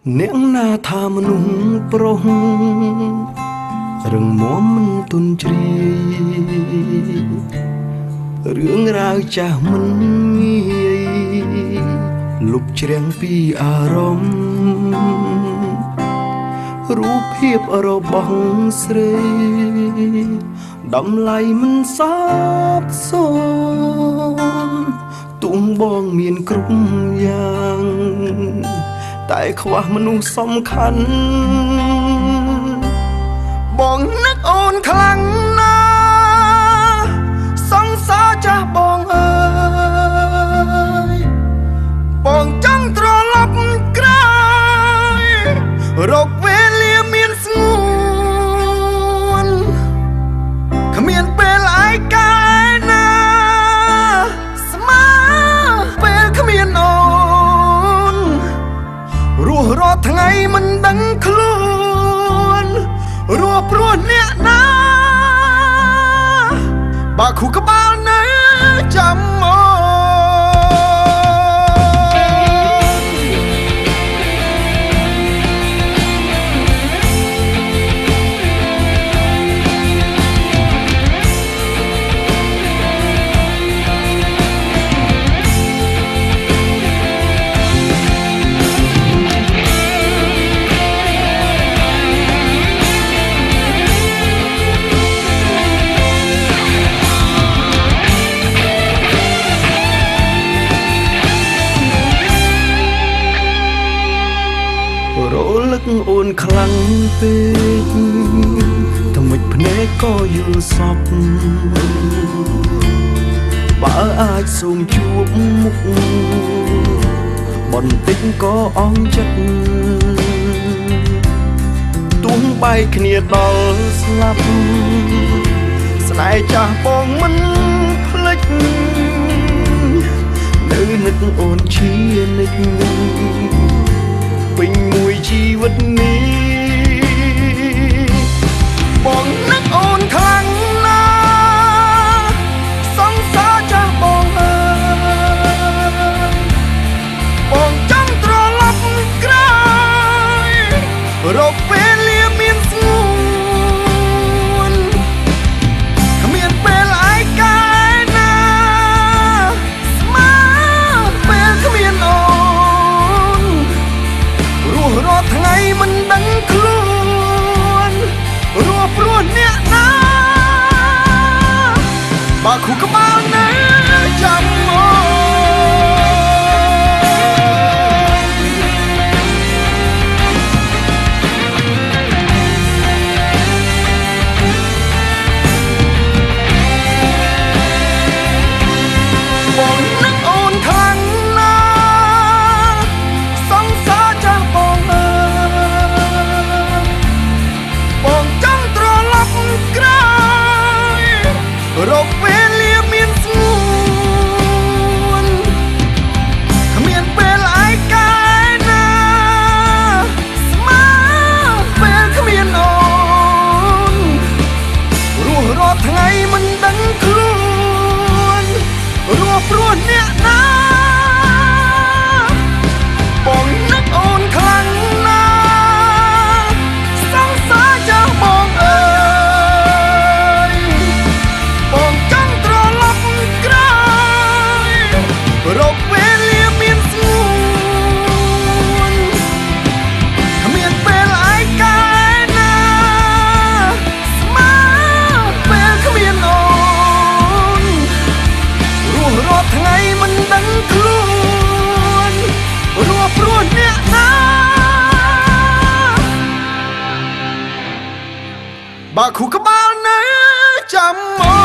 អ្នកណាថាមនុស្សប្រុសរឹងមាំមិនទុនជ្រាយរឿងរ៉ាវចាស់មិនងាយលុបជ្រាំងពីអារម្មណ៍រូបភាពរបស់ស្រីតម្លៃមិនសបសូន្យទុំបងមានគ្រប់យ៉ាងតែខ្វះមនុស្សសំខាន់បងនឹកអូនខ្លាំងណាស់សង្សារចាស់បងអើយបងចង់ត្រឡប់ក្រោយរកវេលាមានស្ងួនគ្មានពេលឯកាយណាស្មើពេលគ្មានអូនរស់រាល់ថ្ងៃមិនដឹងខ្លួនរស់ព្រោះអ្នកណាបើខួរក្បាលនៅចាំមរលឹកអូនខ្លាំងពេកថ្មិចភ្នែកក៏យល់សពបើអាចសូមជួបមុខបន្តិចក៏អង់ចិត្តទុំបែកគ្នាដល់ស្លាប់ស្នេហ៍ចាស់បងមិនភ្លេចនៅនឹកអូនជានិច្ចពេញមួយជីវិតនេះបងនឹកអូនខ្លាំងណាស់សង្សារចាស់បងអើយបងចង់ត្រឡប់ក្រោយរកពេលលាមានស្ងួនគ្មានពេលឯកាយណាស្មើពេលគ្មានអូនរស់រាល់ថ្ងៃមិនដឹងខ្លួនរស់ព្រោះអ្នកណាបើខួរក្បាលនៅចាំមកបងនឹកអូនខ្លាំងណាស់សង្សារចាស់បងអើយបងចង់ត្រឡប់ក្រោយរកវេលាមានស្ងួនគ្មានពេលឯកាយណាស្មើពេលគ្មានអូនរស់រាល់ថ្ងៃមិនដឹងខ្លួនរស់ព្រោះអ្នកណាបងនឹកអូនខ្លាំងណាស់សង្សារចាស់បងអើយបងចង់ត្រឡប់ក្រោយរកវេលាមានស្ងួនគ្មានពេលឯកាយណាស្មើពេលគ្មានអូនរស់រាល់ថ្ងៃមិនដឹងខ្លួនរស់ព្រោះអ្នកណាបើខួរក្បាលនៅចាំមក